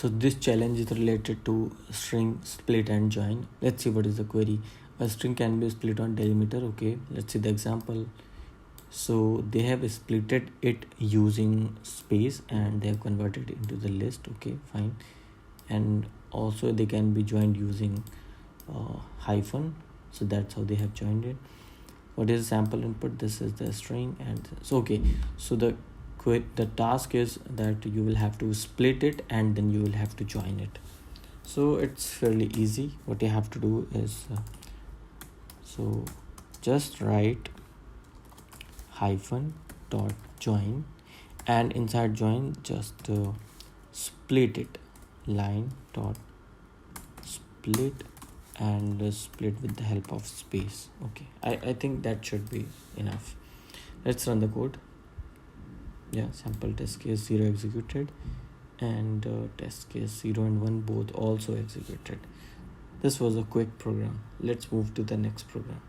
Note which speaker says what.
Speaker 1: So this challenge is related to string split and join. Let's see what is the query. A string can be split on delimiter. Okay, let's see the example. So they have splitted it using space and they have converted it into the list. Okay, fine. And also they can be joined using hyphen. So that's how they have joined it. What is the sample input? This is the string. And so okay, so the task is that you will have to split it and then you will have to join it. So it's fairly easy. What you have to do is so just write hyphen dot join, and inside join just split it, line dot split, and split with the help of space. Okay, I think that should be enough. Let's run the code. Yeah, sample test case 0 executed, and test case 0 and 1 both also executed. This was a quick program. Let's move to the next program.